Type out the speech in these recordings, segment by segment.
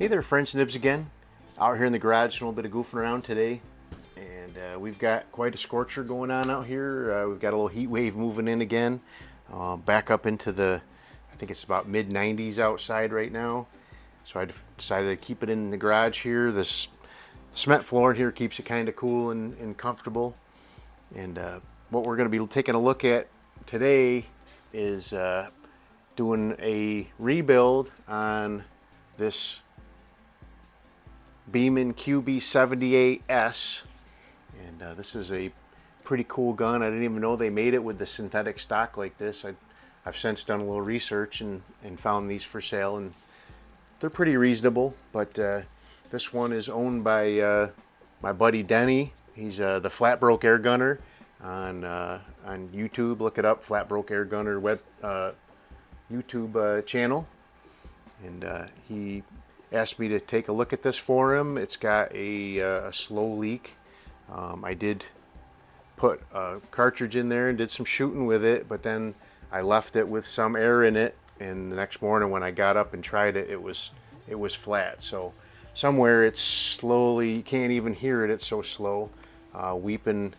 there, French Nibs again. Out here in the garage, doing a little bit of goofing around today. And we've got quite a scorcher going on out here. We've got a little heat wave moving in again. Back up into the, I think it's about mid 90s outside right now. So I decided to keep it in the garage here. This cement floor in here keeps it kind of cool and comfortable. And what we're going to be taking a look at today is doing a rebuild on this Beeman QB78S. And this is a pretty cool gun. I didn't even know they made it with the synthetic stock like this. I've since done a little research and found these for sale, and they're pretty reasonable. But this one is owned by my buddy Denny. He's the Flat Broke Air Gunner on YouTube. Look it up, Flat Broke Air Gunner web YouTube channel. And he asked me to take a look at this for him. It's got a slow leak. I did put a cartridge in there and did some shooting with it, but then I left it with some air in it, and the next morning when I got up and tried it, it was flat. So somewhere it's slowly, you can't even hear it, it's so slow weeping.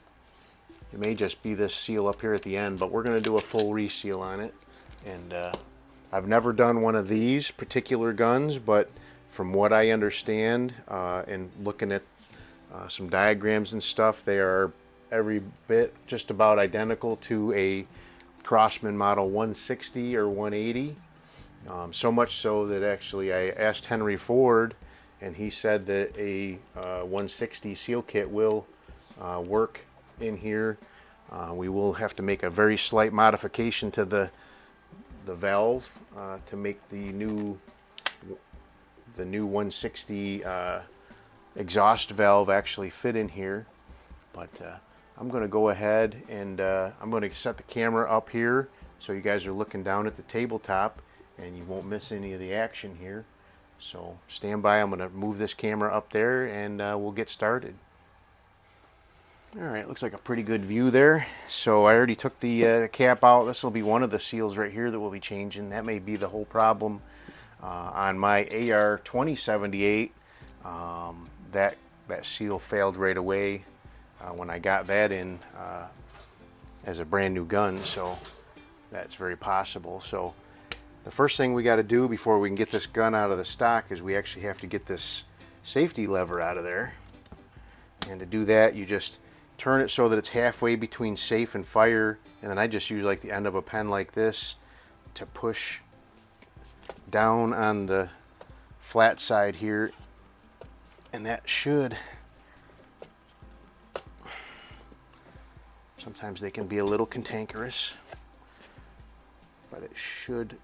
It may just be this seal up here at the end, but we're going to do a full reseal on it. And I've never done one of these particular guns, but from what I understand and looking at some diagrams and stuff, they are every bit just about identical to a Crosman model 160 or 180. So much so that actually I asked Henry Ford, and he said that a 160 seal kit will work in here. We will have to make a very slight modification to the valve to make the new 160 exhaust valve actually fit in here. But I'm going to go ahead and I'm going to set the camera up here so you guys are looking down at the tabletop and you won't miss any of the action here. So stand by. I'm going to move this camera up there and we'll get started. Alright, looks like a pretty good view there. So I already took the cap out. This will be one of the seals right here that we'll be changing. That may be the whole problem on my AR 2078. That seal failed right away when I got that in as a brand new gun, so that's very possible. So the first thing we got to do before we can get this gun out of the stock is we actually have to get this safety lever out of there. And to do that, you just turn it so that it's halfway between safe and fire, and then I just use like the end of a pen like this to push down on the flat side here, and that should, sometimes they can be a little cantankerous, but it should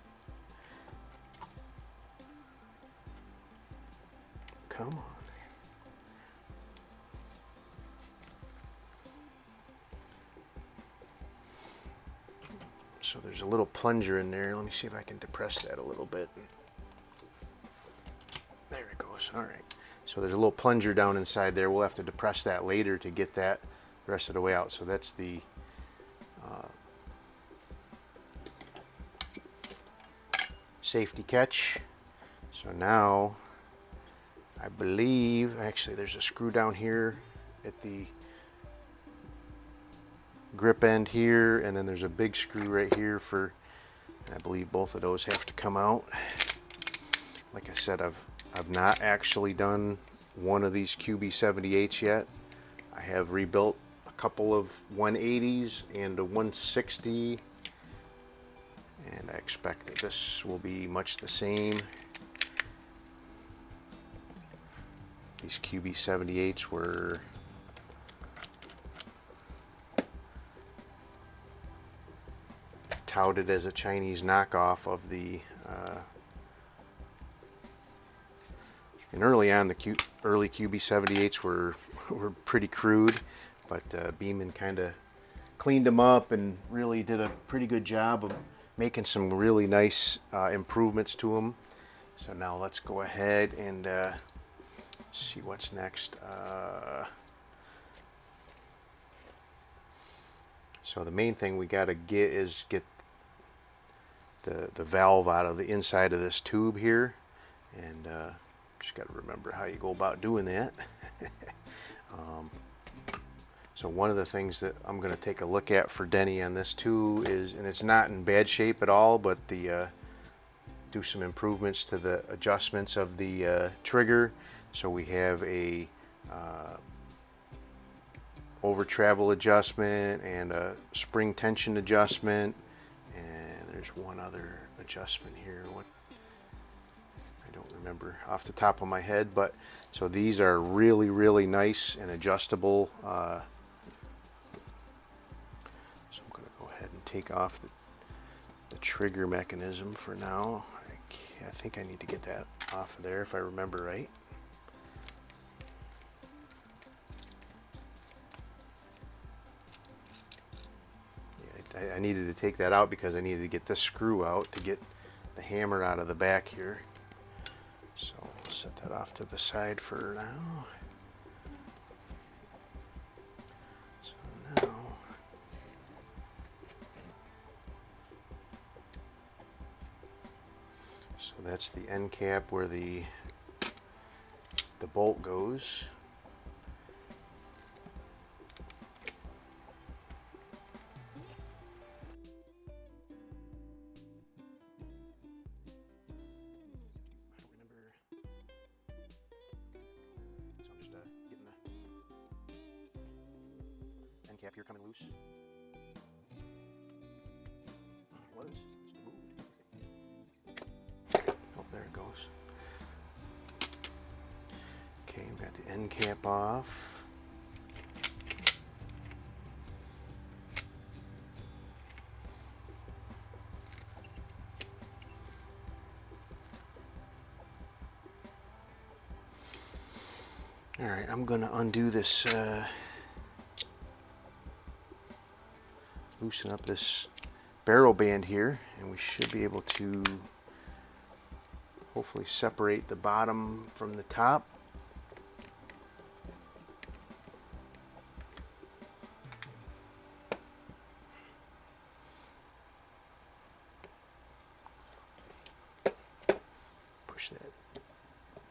come on. So there's a little plunger in there. Let me see if I can depress that a little bit. There it goes. All right. So there's a little plunger down inside there. We'll have to depress that later to get that the rest of the way out. So that's the safety catch. So now I believe, actually there's a screw down here at the grip end here, and then there's a big screw right here for, I believe both of those have to come out. Like I said, I've not actually done one of these QB78s yet. I have rebuilt a couple of 180s and a 160, and I expect that this will be much the same. These QB78s were touted as a Chinese knockoff of the and early on the early QB78s were pretty crude, but Beeman kind of cleaned them up and really did a pretty good job of making some really nice improvements to them. So now let's go ahead and see what's next. So the main thing we got to get is get the valve out of the inside of this tube here, and Just got to remember how you go about doing that. So one of the things that I'm going to take a look at for Denny on this too is, and it's not in bad shape at all, but the do some improvements to the adjustments of the trigger. So we have a over travel adjustment and a spring tension adjustment, and there's one other adjustment here. What, I don't remember off the top of my head, but so these are really nice and adjustable. So I'm going to go ahead and take off the trigger mechanism for now. I think I need to get that off of there if I remember right. Yeah, I needed to take that out because I needed to get this screw out to get the hammer out of the back here. So I'll set that off to the side for now. So now that's the end cap where the bolt goes. So I'm just getting the end cap here coming loose. It was just moved. Oh, there it goes. Okay, we've got the end cap off. All right, I'm going to undo this, loosen up this barrel band here, and we should be able to hopefully separate the bottom from the top.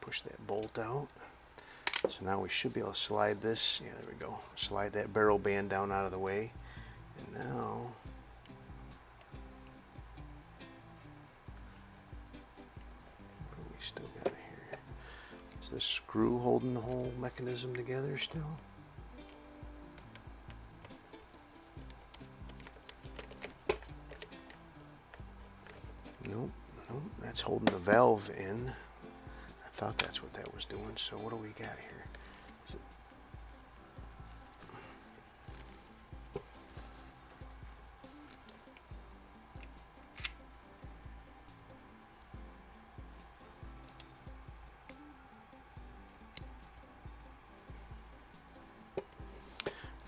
Push that bolt out. So now we should be able to slide this. Yeah, there we go. Slide that barrel band down out of the way. And now what do we still got here? Is this screw holding the whole mechanism together still? Nope, that's holding the valve in. I thought that's what that was doing. So what do we got here? Is it...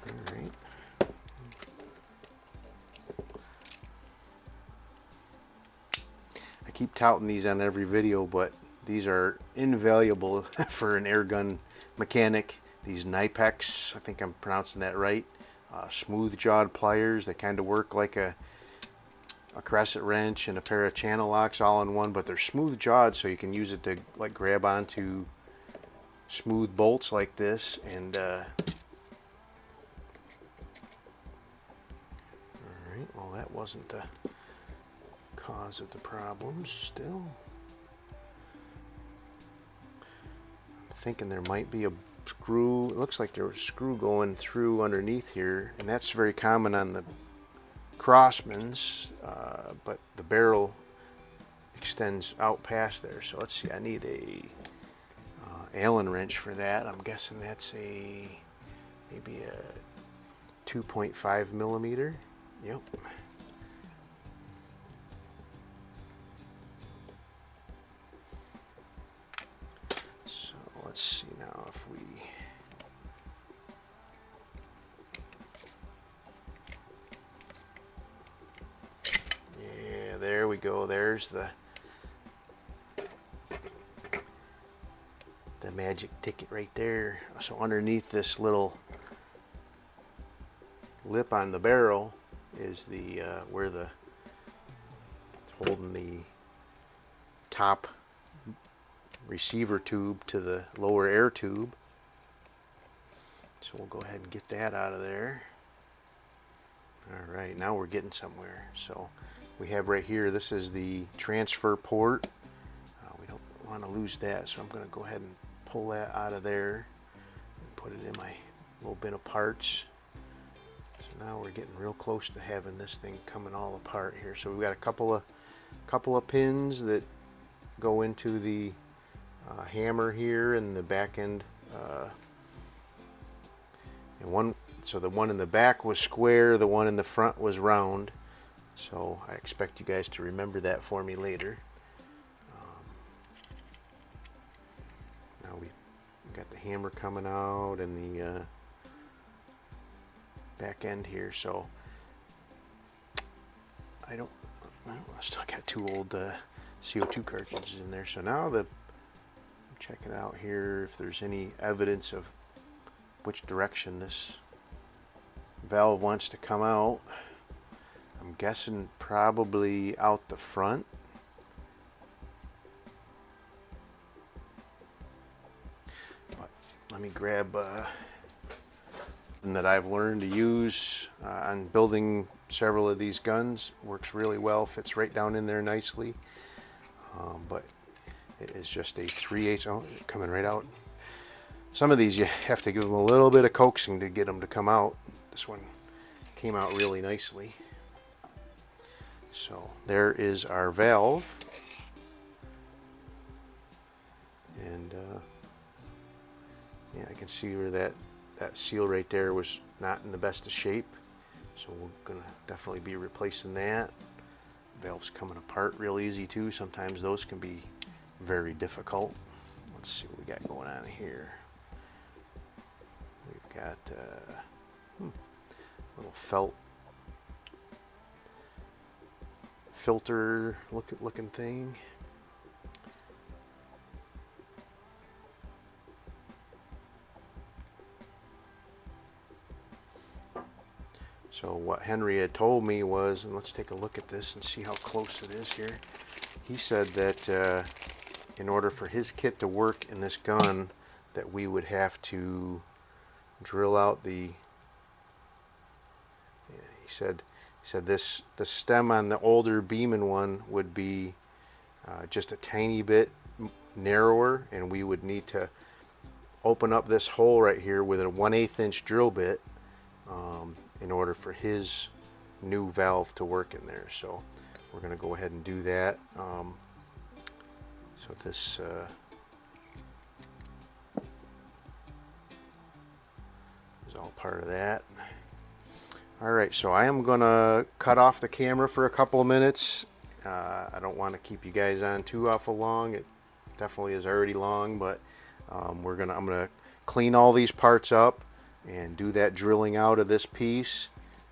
All right. I keep touting these on every video, but these are invaluable for an air gun mechanic. These Nipex, I think I'm pronouncing that right. Smooth jawed pliers. They kind of work like a crescent wrench and a pair of channel locks all in one, but they're smooth jawed, so you can use it to like grab onto smooth bolts like this. And all right, well, that wasn't the cause of the problems still. Thinking there might be a screw. It looks like there was a screw going through underneath here, and that's very common on the Crosmans, but the barrel extends out past there. So let's see, I need a Allen wrench for that. I'm guessing that's maybe a 2.5 millimeter. Yep. Let's see now if we there we go. There's the magic ticket right there. So underneath this little lip on the barrel is the where the it's holding the top receiver tube to the lower air tube. So we'll go ahead and get that out of there. All right, now we're getting somewhere. So we have right here, this is the transfer port. We don't want to lose that, so I'm going to go ahead and pull that out of there and put it in my little bin of parts. So now we're getting real close to having this thing coming all apart here. So we've got a couple of pins that go into the hammer here and the back end, and so the one in the back was square, the one in the front was round. So I expect you guys to remember that for me later. Now we've got the hammer coming out and the back end here. So I still got two old CO2 cartridges in there. So now I'm checking out here if there's any evidence of which direction this valve wants to come out. I'm guessing probably out the front. But let me grab that I've learned to use on building several of these guns. Works really well, fits right down in there nicely. But it is just a 3/8. Oh, coming right out. Some of these you have to give them a little bit of coaxing to get them to come out. This one came out really nicely. So there is our valve. And yeah, I can see where that seal right there was not in the best of shape. So we're gonna definitely be replacing that. Valves coming apart real easy too. Sometimes those can be very difficult. Let's see what we got going on here. We've got a little felt filter looking thing. So what Henry had told me was, and let's take a look at this and see how close it is here. He said that in order for his kit to work in this gun, that we would have to drill out the, he said the stem on the older Beeman one would be just a tiny bit narrower, and we would need to open up this hole right here with a 1/8 inch drill bit in order for his new valve to work in there. So we're going to go ahead and do that. So this is all part of that. Alright, so I am going to cut off the camera for a couple of minutes. I don't want to keep you guys on too awful long. It definitely is already long, but I'm going to clean all these parts up and do that drilling out of this piece,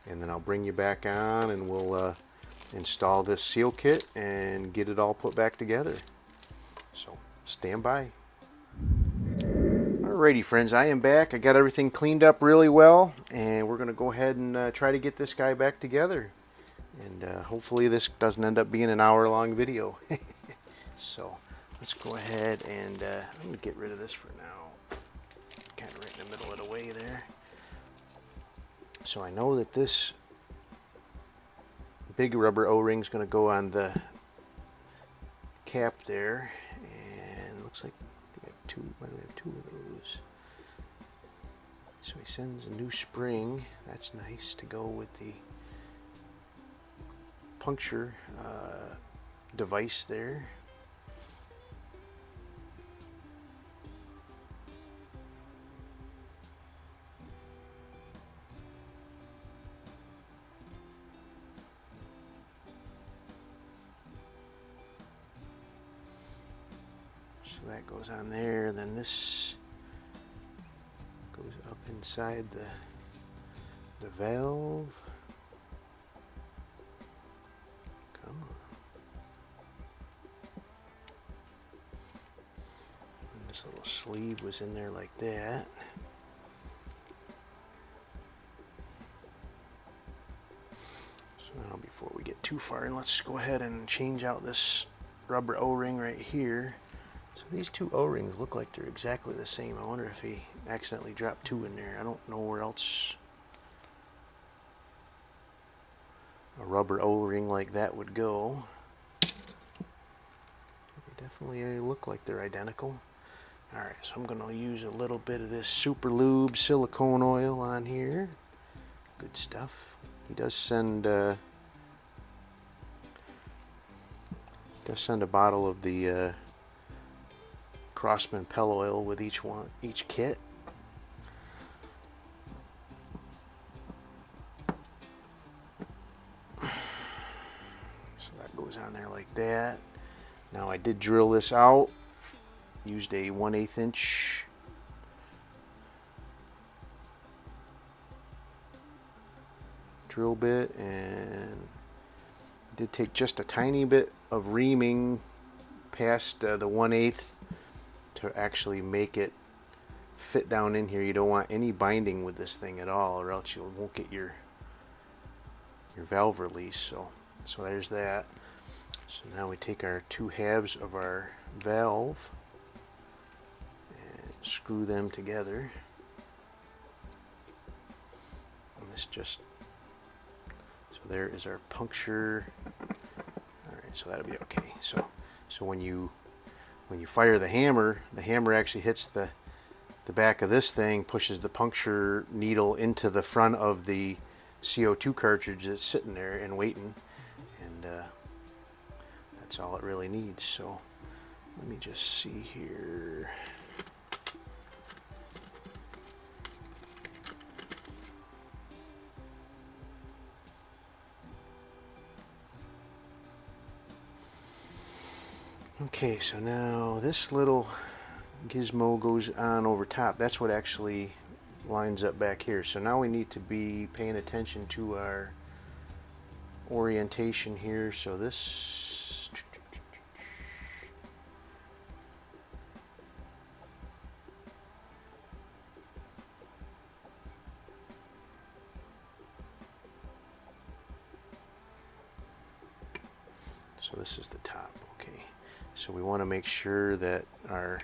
and then I'll bring you back on and we'll install this seal kit and get it all put back together. So stand by. Alrighty friends, I am back. I got everything cleaned up really well, and we're going to go ahead and try to get this guy back together. And hopefully this doesn't end up being an hour-long video. So let's go ahead and I'm going to get rid of this for now. Kind of right in the middle of the way there. So I know that this big rubber O-ring is going to go on the cap there, and it looks like we have two. Why do we have two of those? So he sends a new spring. That's nice to go with the puncture device there. So that goes on there, then this goes up inside the valve. Come on. And this little sleeve was in there like that. So now before we get too far, and let's go ahead and change out this rubber O-ring right here. So these two O-rings look like they're exactly the same. I wonder if he accidentally dropped two in there. I don't know where else a rubber O-ring like that would go. They definitely look like they're identical. Alright, so I'm going to use a little bit of this Super Lube silicone oil on here. Good stuff. He does send a bottle of the Crosman Pel oil with each kit. So that goes on there like that. Now I did drill this out. Used a 1/8 inch drill bit and did take just a tiny bit of reaming past the 1/8 to actually make it fit down in here. You don't want any binding with this thing at all, or else you won't get your valve release. So there's that. So now we take our two halves of our valve and screw them together. And this just, so there is our puncture. Alright, so that'll be okay. So when you fire the hammer actually hits the back of this thing, pushes the puncture needle into the front of the CO2 cartridge that's sitting there and waiting, and that's all it really needs. So let me just see here. Okay, so now this little gizmo goes on over top. That's what actually lines up back here. So now we need to be paying attention to our orientation here. So this, so this is the top. Okay, so we want to make sure that our,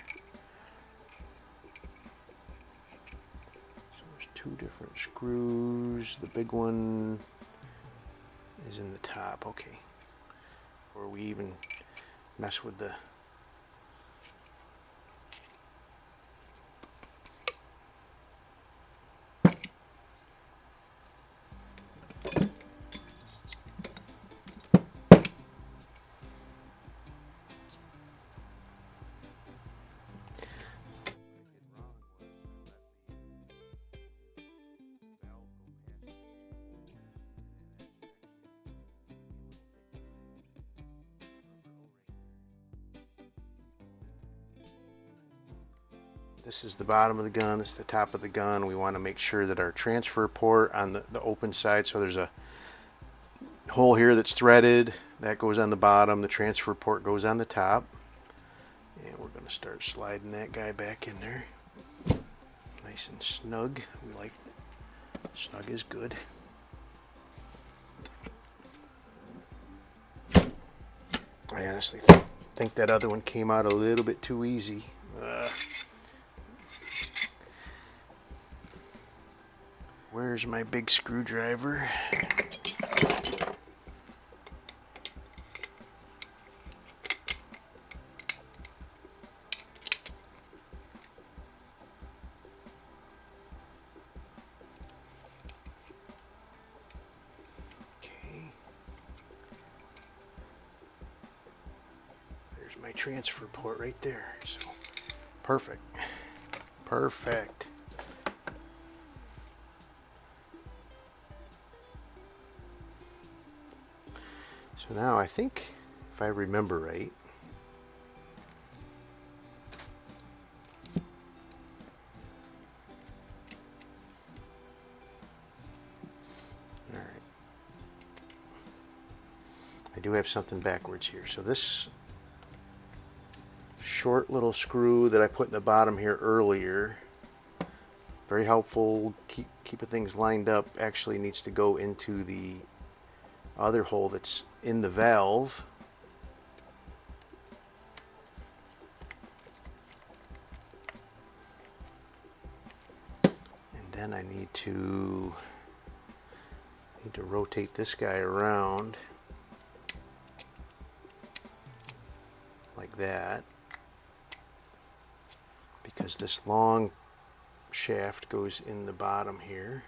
so there's two different screws. The big one is in the top. Okay, or we even mess with the this is the bottom of the gun, this is the top of the gun. We want to make sure that our transfer port on the open side, so there's a hole here that's threaded, that goes on the bottom, the transfer port goes on the top. And we're going to start sliding that guy back in there. Nice and snug. We like, snug is good. I honestly think that other one came out a little bit too easy. Where's my big screwdriver? My transfer port right there. So perfect. Perfect. So now I think, if I remember right, all right, I do have something backwards here. So this short little screw that I put in the bottom here earlier, very helpful, keeping things lined up, actually needs to go into the other hole that's in the valve. then I need to rotate this guy around like that, because this long shaft goes in the bottom here.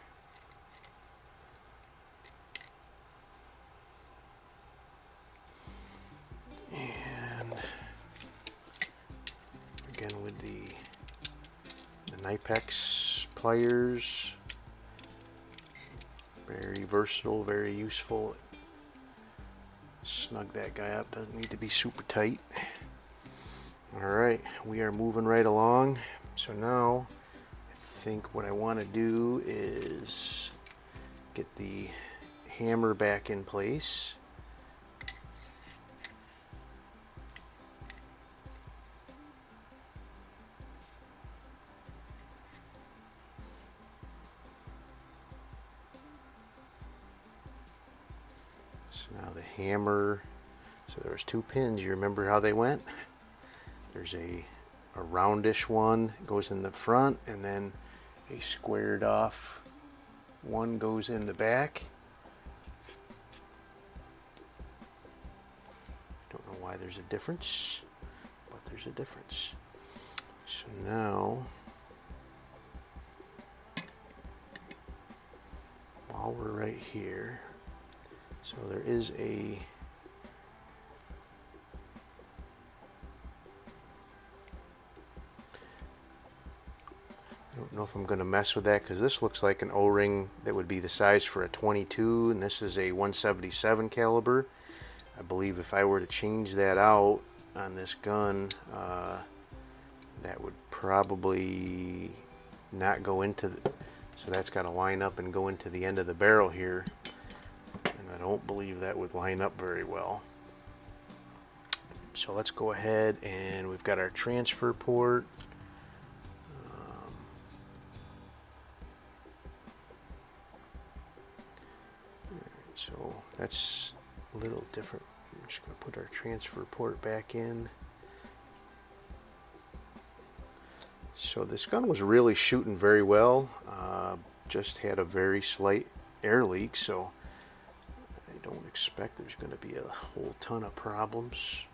And again with the Knipex pliers, very versatile, very useful. Snug that guy up, doesn't need to be super tight. Alright, we are moving right along. So now I think what I want to do is get the hammer back in place. So now the hammer, so there's two pins, you remember how they went? There's a roundish one goes in the front, and then a squared off one goes in the back. Don't know why there's a difference, but there's a difference. So now, while we're right here, so there is a I don't know if I'm going to mess with that, because this looks like an O-ring that would be the size for a 22, and this is a 177 caliber. I believe if I were to change that out on this gun, that would probably not go into the, so that's got to line up and go into the end of the barrel here, and I don't believe that would line up very well. So let's go ahead, and we've got our transfer port. So that's a little different. I'm just going to put our transfer port back in. So this gun was really shooting very well. Just had a very slight air leak, so I don't expect there's going to be a whole ton of problems.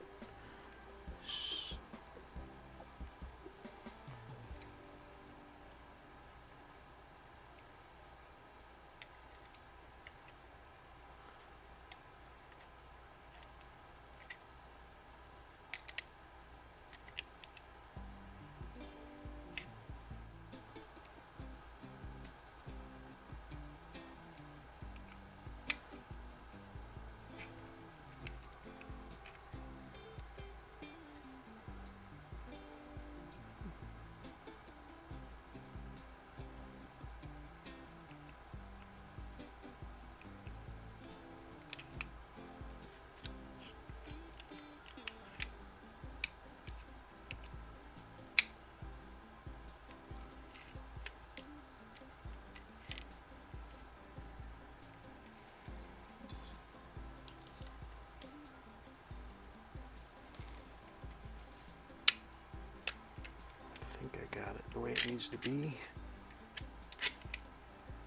I think I got it the way it needs to be.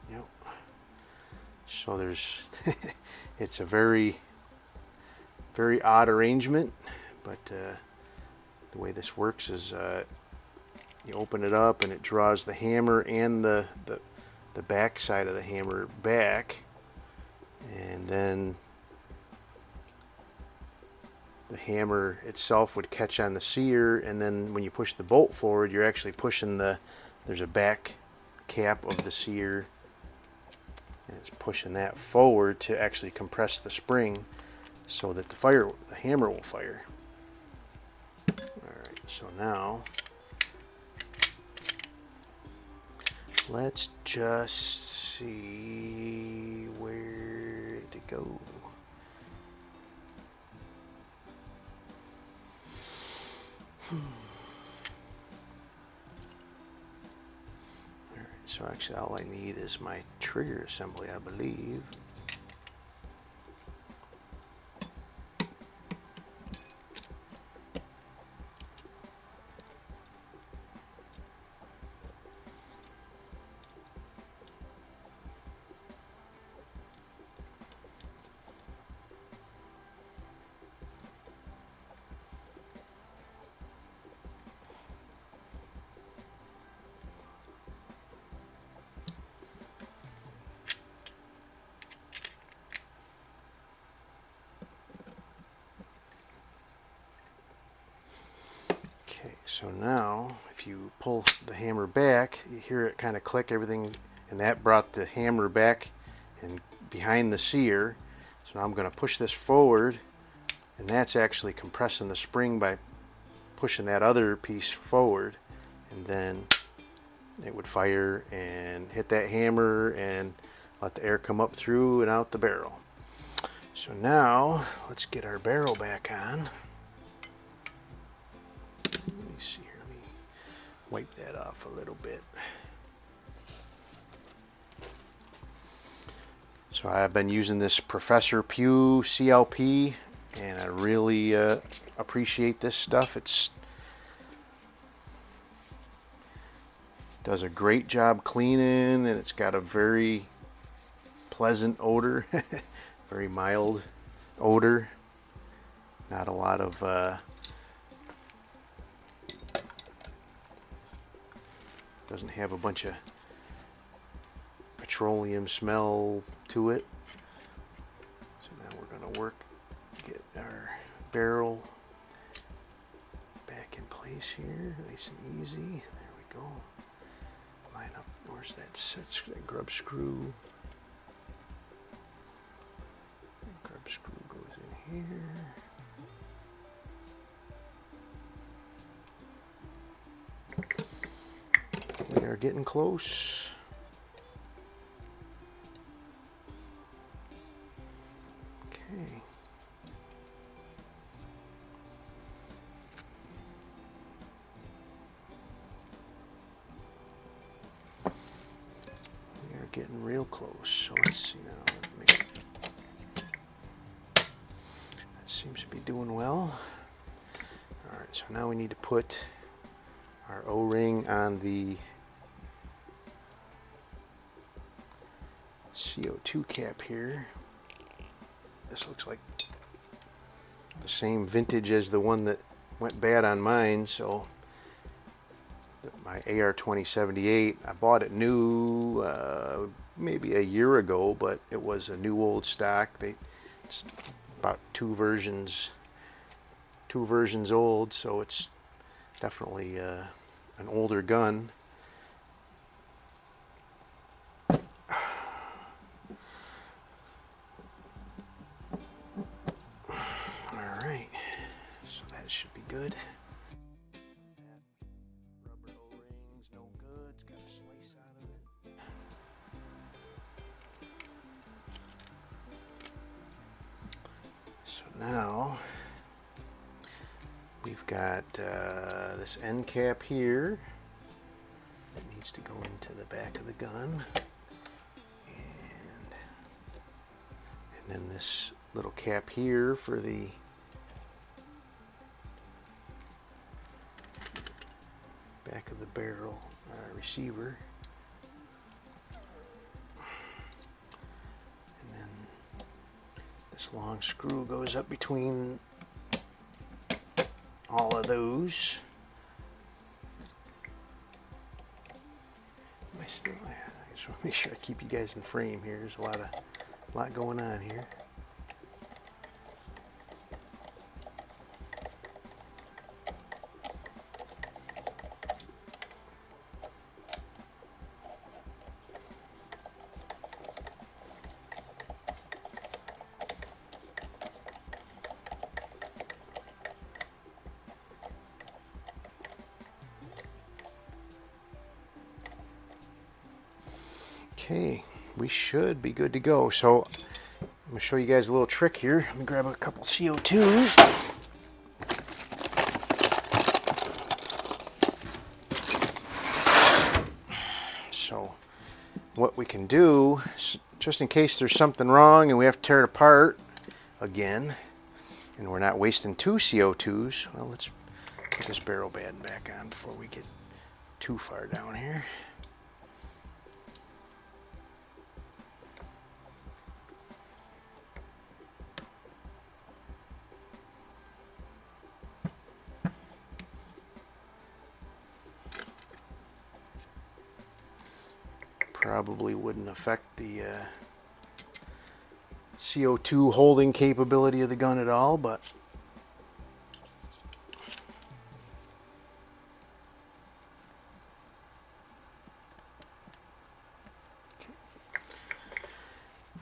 Yep. So there's, it's a very odd arrangement, but the way this works is you open it up and it draws the hammer and the back side of the hammer back, and then the hammer itself would catch on the sear, and then when you push the bolt forward, you're actually pushing there's a back cap of the sear, and it's pushing that forward to actually compress the spring so that the hammer will fire. Alright, so now let's just see where to go. Alright, so actually all I need is my trigger assembly, I believe. So now, if you pull the hammer back, you hear it kind of click everything, and that brought the hammer back and behind the sear. So now I'm going to push this forward, and that's actually compressing the spring by pushing that other piece forward, and then it would fire and hit that hammer and let the air come up through and out the barrel. So now let's get our barrel back on. Let me see here, let me wipe that off a little bit. So I've been using this Professor Pugh CLP, and I really appreciate this stuff. It does a great job cleaning, and it's got a very pleasant odor, very mild odor. Not a lot of doesn't have a bunch of petroleum smell to it. So now we're going to work to get our barrel back in place here, nice and easy. There we go. Line up. Where's that grub screw? That grub screw goes in here. We are getting close. Okay. We are getting real close. So let's see now. That seems to be doing well. All right, so now we need to put our O-ring on the CO2 cap here. This looks like the same vintage as the one that went bad on mine. So my AR2078, I bought it new maybe a year ago, but it was a new old stock. It's about two versions old, so it's definitely an older gun. Alright, so that should be good. That rubber O-ring's no good, it's got a slice out of it. So now we've got this end cap here that needs to go into the back of the gun, and then this little cap here for the back of the barrel receiver, and then this long screw goes up between all of those. I just want to make sure I keep you guys in frame here. There's a lot going on here. Okay, we should be good to go. So I'm going to show you guys a little trick here. Let me grab a couple CO2s. So what we can do, just in case there's something wrong and we have to tear it apart again, and we're not wasting two CO2s, well, let's put this barrel band back on before we get too far down here. Probably wouldn't affect the CO2 holding capability of the gun at all, but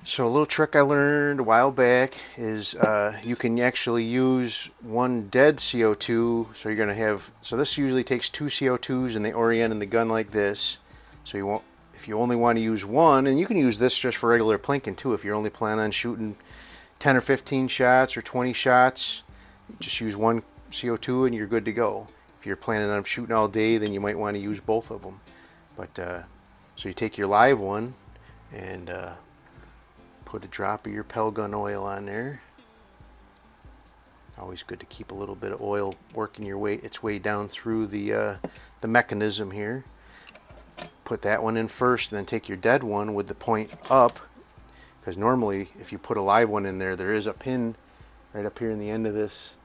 So a little trick I learned a while back is you can actually use one dead CO2. So you're going to have, so this usually takes 2 CO2s and they orient in the gun like this. So you won't, if you only want to use one, and you can use this just for regular plinking too, if you're only planning on shooting 10 or 15 shots or 20 shots, just use one CO2 and you're good to go. If you're planning on shooting all day, then you might want to use both of them. But so you take your live one and put a drop of your Pel gun oil on there. Always good to keep a little bit of oil working its way down through the mechanism here. Put that one in first, and then take your dead one with the point up, because normally if you put a live one in there, there is a pin right up here in the end of this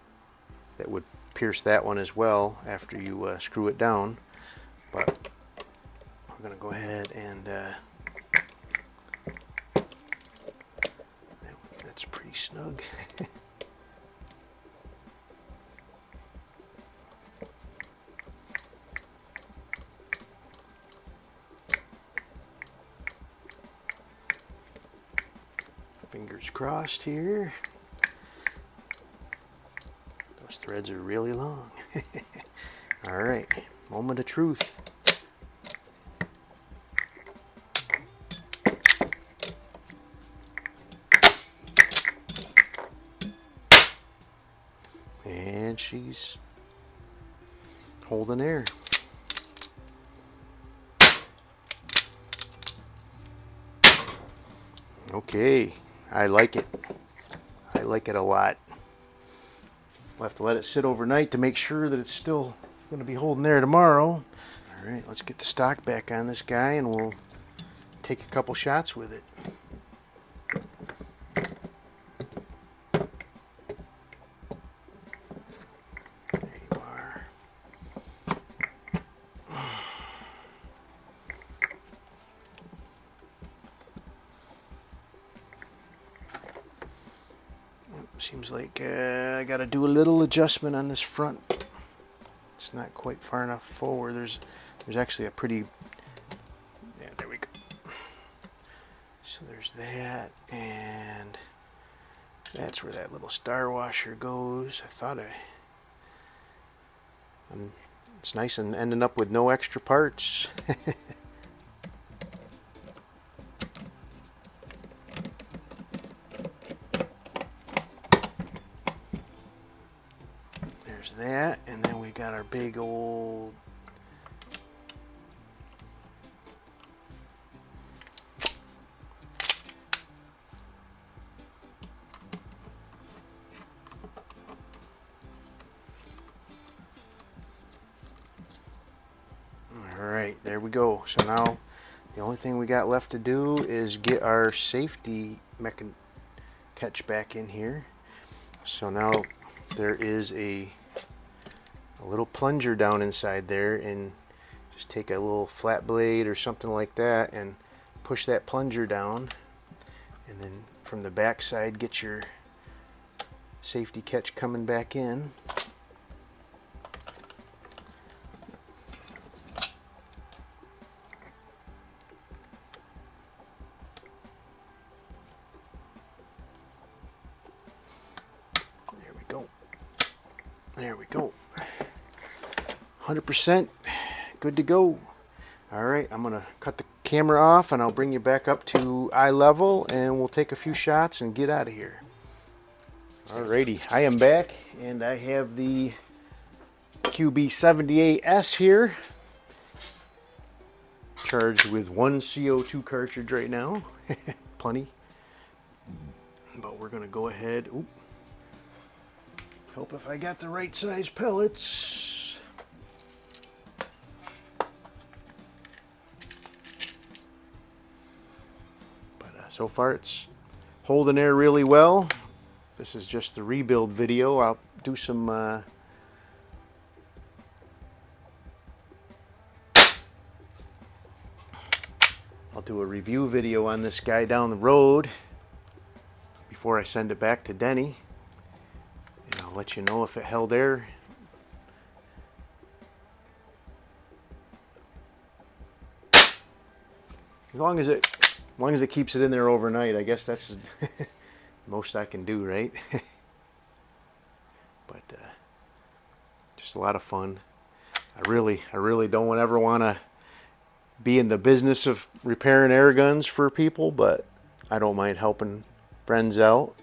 that would pierce that one as well after you screw it down. But we're going to go ahead and that's pretty snug. Fingers crossed here. Those threads are really long. All right, moment of truth. And she's holding air. Okay, I like it. I like it a lot. We'll have to let it sit overnight to make sure that it's still going to be holding air tomorrow. All right, let's get the stock back on this guy and we'll take a couple shots with it. Seems like I got to do a little adjustment on this front. It's not quite far enough forward. There's actually a pretty, yeah, there we go. So there's that, and that's where that little star washer goes. I thought it's nice and ending up with no extra parts. That, and then we got our big old Alright, there we go. So now the only thing we got left to do is get our safety catch back in here. So now there is a little plunger down inside there, and just take a little flat blade or something like that and push that plunger down, and then from the back side get your safety catch coming back in. There we go. There we go. 100% good to go. All right, I'm gonna cut the camera off and I'll bring you back up to eye level and we'll take a few shots and get out of here. Alrighty, I am back and I have the QB78S here, charged with one CO2 cartridge right now. Plenty. But we're gonna go ahead. Oop. Hope if I got the right size pellets. So far it's holding air really well. This is just the rebuild video. I'll do some I'll do a review video on this guy down the road before I send it back to Denny, and I'll let you know if it held air. As long as it As long as it keeps it in there overnight, I guess that's most I can do, right? But just a lot of fun. I really don't ever want to be in the business of repairing air guns for people, but I don't mind helping friends out.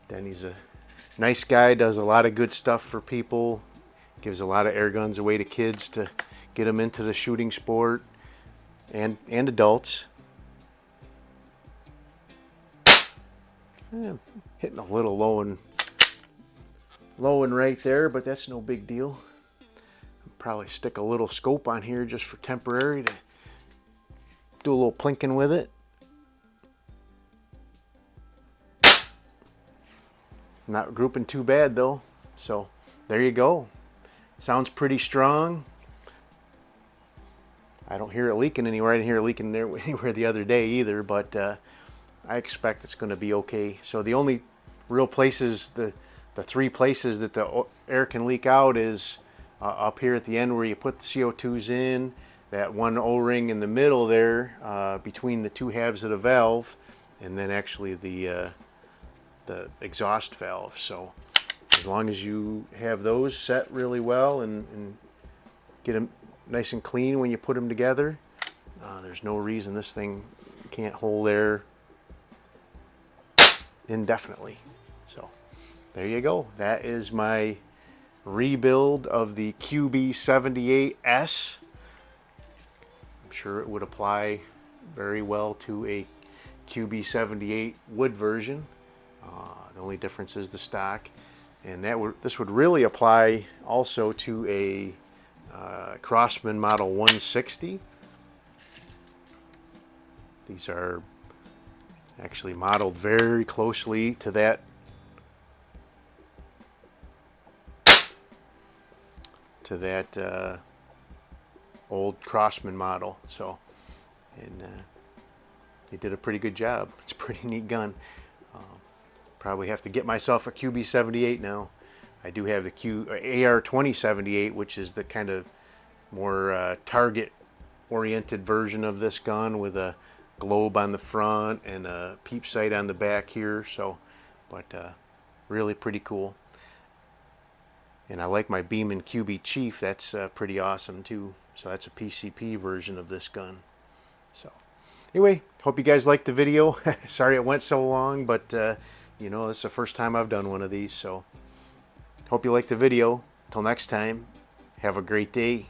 Denny's a nice guy, does a lot of good stuff for people, gives a lot of air guns away to kids to get them into the shooting sport, and adults. Hitting a little low and right there, but that's no big deal. I'll probably stick a little scope on here just for temporary to do a little plinking with it. Not grouping too bad though. So there you go. Sounds pretty strong. I don't hear it leaking anywhere. I didn't hear it leaking there anywhere the other day either, but I expect it's going to be okay. So the only real places, the three places that the air can leak out is up here at the end where you put the CO2s in, that one O-ring in the middle there between the two halves of the valve, and then actually the exhaust valve. So as long as you have those set really well and get them nice and clean when you put them together, there's no reason this thing can't hold air indefinitely. So there you go. That is my rebuild of the QB78S. I'm sure it would apply very well to a QB78 wood version. The only difference is the stock, and this would really apply also to a Crosman model 160. These are actually modeled very closely to that old Crosman model. So, and they did a pretty good job. It's a pretty neat gun. Probably have to get myself a QB78 now. I do have the AR-2078, which is the kind of more target-oriented version of this gun with a globe on the front and a peep sight on the back here. So, but really pretty cool. And I like my Beeman QB Chief. That's pretty awesome too. So that's a PCP version of this gun. So anyway, hope you guys liked the video. Sorry it went so long, but you know, this is the first time I've done one of these. So hope you liked the video. Till next time, have a great day.